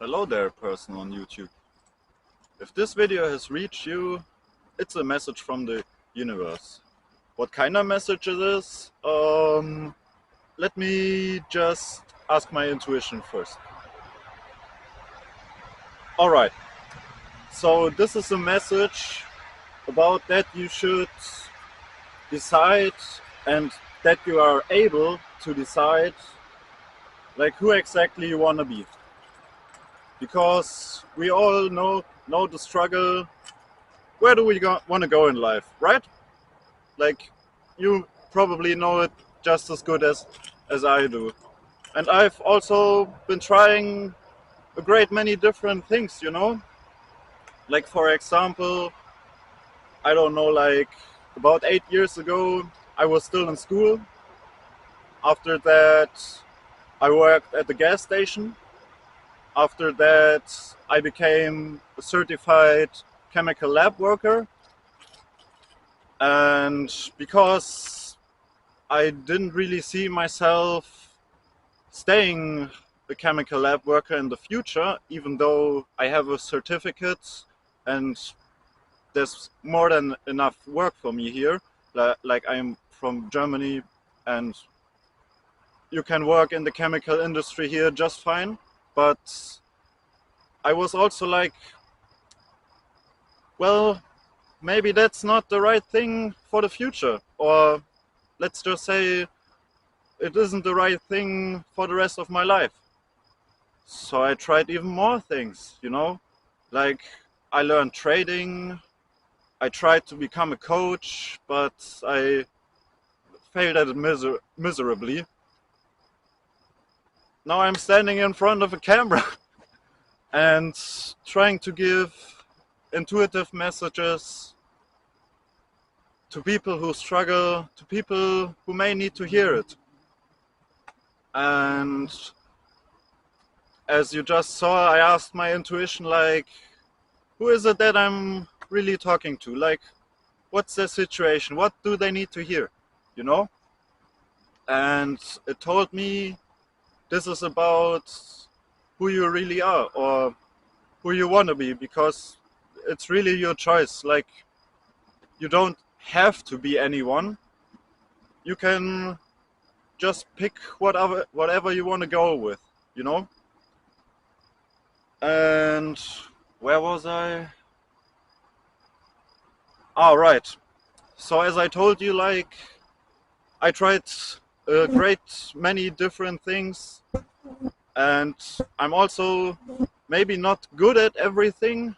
Hello there, person on YouTube. If this video has reached you, it's a message from the universe. What kind of message it is? Let me just ask my intuition first. Alright, so this is a message about that you should decide and that you are able to decide like who exactly you want to be. Because we all know the struggle. Where do we want to go in life, right? Like, you probably know it just as good as I do. And I've also been trying a great many different things, you know? Like, for example, I don't know, like about 8 years ago, I was still in school. After that, I worked at the gas station. After that, I became a certified chemical lab worker. And because I didn't really see myself staying a chemical lab worker in the future, even though I have a certificate and there's more than enough work for me here. Like, I'm from Germany and you can work in the chemical industry here just fine. But I was also like, well, maybe that's not the right thing for the future. Or let's just say it isn't the right thing for the rest of my life. So I tried even more things, you know? Like, I learned trading, I tried to become a coach, but I failed at it miserably. Now I'm standing in front of a camera and trying to give intuitive messages to people who struggle, to people who may need to hear it. And as you just saw, I asked my intuition, like, who is it that I'm really talking to? Like, what's their situation? What do they need to hear? You know? And it told me this is about who you really are or who you want to be, because it's really your choice. Like, you don't have to be anyone. You can just pick whatever you want to go with, you know? And where was I? Oh, right. So as I told you, like, I tried a great many different things, and I'm also maybe not good at everything,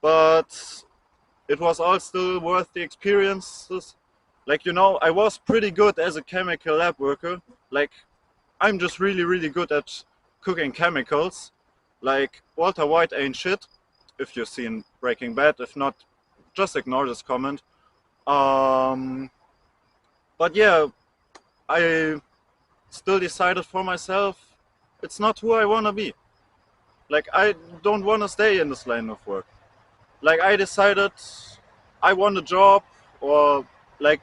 but it was all still worth the experiences. Like, you know, I was pretty good as a chemical lab worker. Like, I'm just really good at cooking chemicals. Like, Walter White ain't shit, if you've seen Breaking Bad. If not, just ignore this comment. But yeah, I still decided for myself, it's not who I want to be. Like, I don't want to stay in this line of work. Like, I decided I want a job or like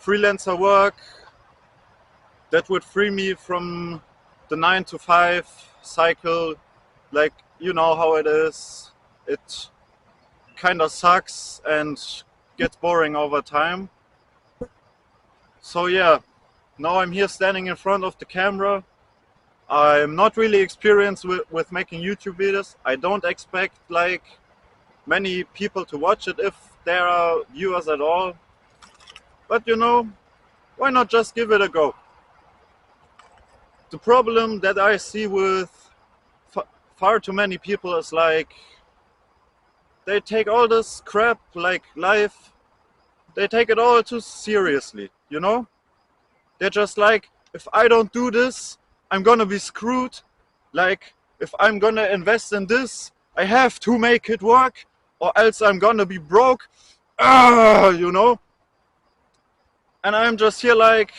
freelancer work that would free me from the 9 to 5 cycle. Like, you know how it is. It kind of sucks and gets boring over time. So yeah, now I'm here standing in front of the camera. I'm not really experienced with making YouTube videos. I don't expect like many people to watch it, if there are viewers at all. But you know, why not just give it a go? The problem that I see with far too many people is like, they take all this crap like life, they take it all too seriously, you know? They're just like, if I don't do this, I'm gonna be screwed. Like, if I'm gonna invest in this, I have to make it work, or else I'm gonna be broke. You know? And I'm just here like,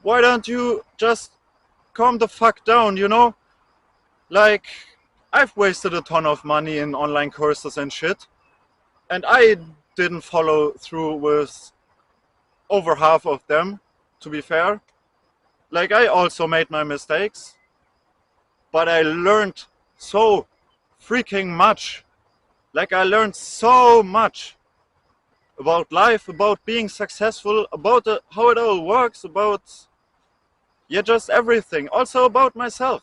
why don't you just calm the fuck down, you know? Like, I've wasted a ton of money in online courses and shit, and I didn't follow through with over half of them, to be fair. Like, I also made my mistakes. but I learned so freaking much. Like I learned so much about life, about being successful, about how it all works, about, yeah, just everything. Also about myself.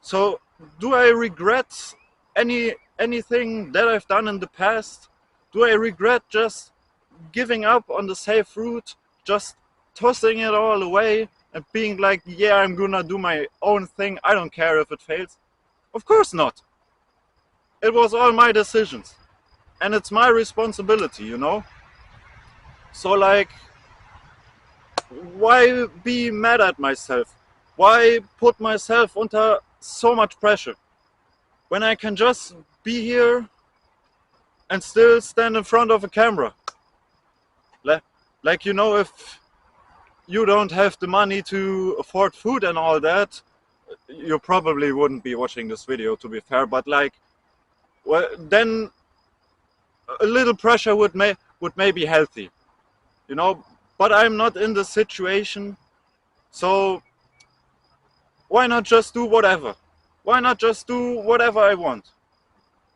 So do I regret anything that I've done in the past? Do I regret just giving up on the safe route, just tossing it all away and being like, yeah, I'm gonna do my own thing, I don't care if it fails? Of course not. It was all my decisions and it's my responsibility, you know? So like, why be mad at myself? Why put myself under so much pressure when I can just be here and still stand in front of a camera? Like, you know, if you don't have the money to afford food and all that, you probably wouldn't be watching this video, to be fair, but like, well, then a little pressure would maybe healthy, you know? But I'm not in the situation, so why not just do whatever? Why not just do whatever I want?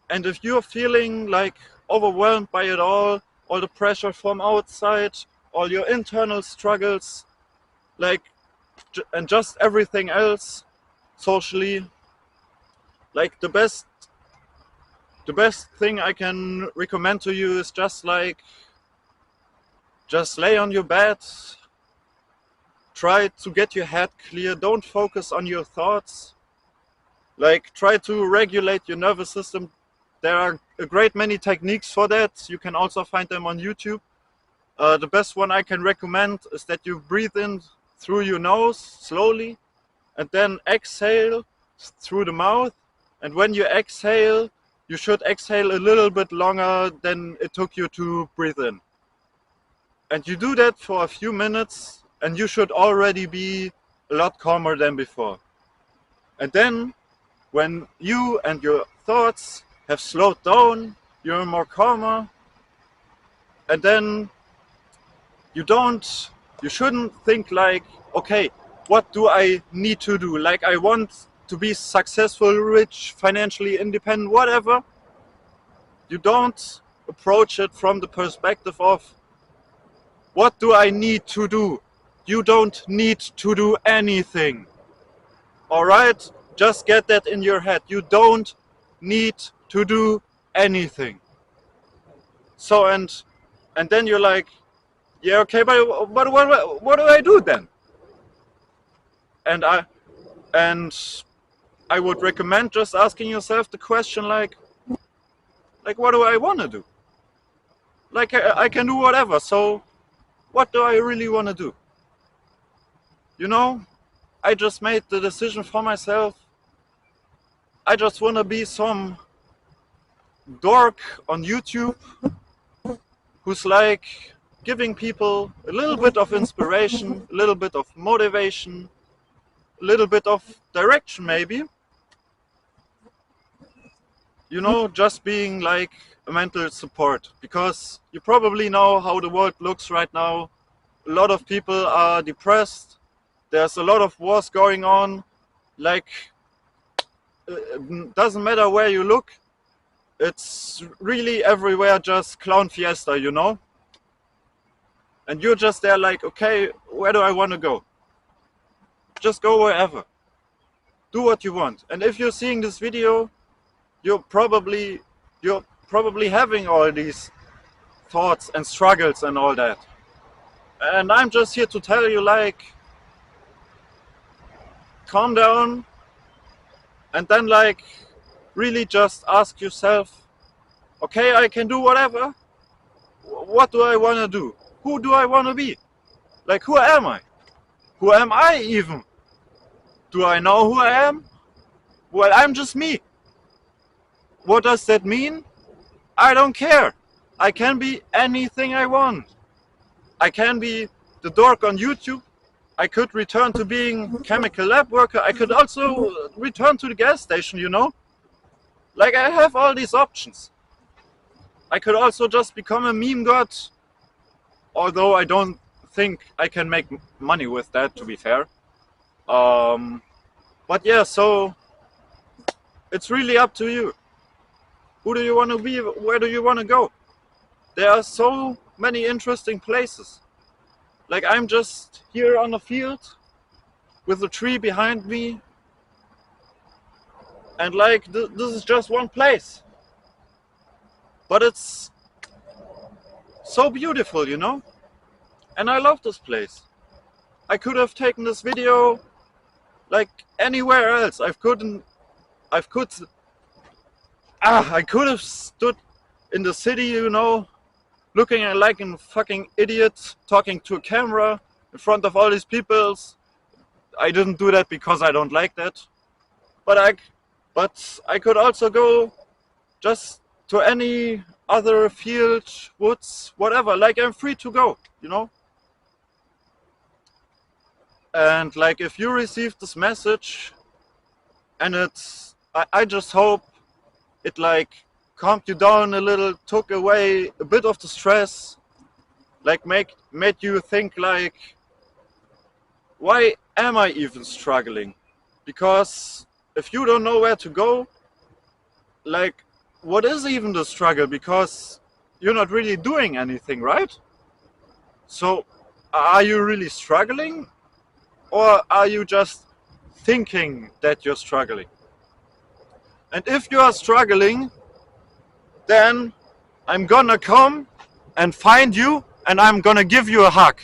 And if you're feeling like overwhelmed by it all the pressure from outside, all your internal struggles, like, and just everything else socially, like the best thing I can recommend to you is just lay on your bed, try to get your head clear, don't focus on your thoughts, like try to regulate your nervous system. There are a great many techniques for that. You can also find them on YouTube. The best one I can recommend is that you breathe in through your nose slowly and then exhale through the mouth. And when you exhale, you should exhale a little bit longer than it took you to breathe in. And you do that for a few minutes and you should already be a lot calmer than before. And then when you and your thoughts have slowed down, you're more calmer, and then you shouldn't think like, okay, what do I need to do? Like, I want to be successful, rich, financially independent, whatever. You don't approach it from the perspective of, what do I need to do? You don't need to do anything. Alright? Just get that in your head. You don't need to do anything. So, and then you're like, yeah, okay, but what do I do then? And I would recommend just asking yourself the question like what do I want to do? Like, I can do whatever, so what do I really want to do? You know, I just made the decision for myself. I just want to be some dork on YouTube who's like giving people a little bit of inspiration, a little bit of motivation, a little bit of direction maybe. You know, just being like a mental support, because you probably know how the world looks right now. A lot of people are depressed. There's a lot of wars going on. Like, doesn't matter where you look. It's really everywhere just clown fiesta, you know? And you're just there like, okay, where do I want to go? Just go wherever. Do what you want. And if you're seeing this video, you're probably having all these thoughts and struggles and all that. And I'm just here to tell you, like, calm down, and then like really just ask yourself, okay, I can do whatever. What do I want to do? Who do I want to be? Like, who am I? Who am I even? Do I know who I am? Well, I'm just me. What does that mean? I don't care. I can be anything I want. I can be the dork on YouTube. I could return to being chemical lab worker. I could also return to the gas station, you know? Like, I have all these options. I could also just become a meme god, although I don't think I can make money with that, to be fair. But yeah, so it's really up to you. Who do you want to be? Where do you want to go? There are so many interesting places. Like I'm just here on the field with a tree behind me, and like this is just one place. But it's so beautiful, you know? And I love this place. I could have taken this video like anywhere else. I could have stood in the city, you know, looking at like a fucking idiot, talking to a camera in front of all these people. I didn't do that because I don't like that. But I could also go just to any other field, woods, whatever. Like I'm free to go, you know? And like if you receive this message and I just hope it like calmed you down a little, took away a bit of the stress, like made you think like, why am I even struggling? Because if you don't know where to go, like what is even the struggle? Because you're not really doing anything, right? So are you really struggling? Or are you just thinking that you're struggling? And if you are struggling, then I'm gonna come and find you and I'm gonna give you a hug.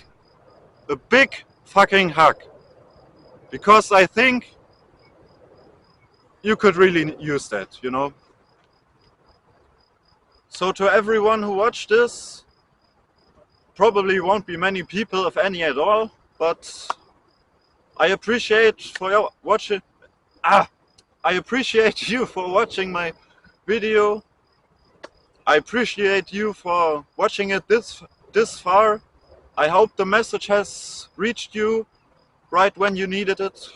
A big fucking hug. Because I think you could really use that, you know? So to everyone who watched this, probably won't be many people, if any at all, but I appreciate for your watching. I appreciate you for watching my video. I appreciate you for watching it this far. I hope the message has reached you right when you needed it,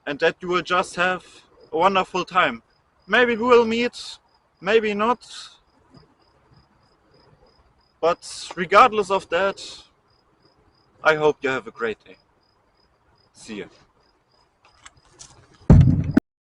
and that you will just have a wonderful time. Maybe we will meet, maybe not. But regardless of that, I hope you have a great day. See you.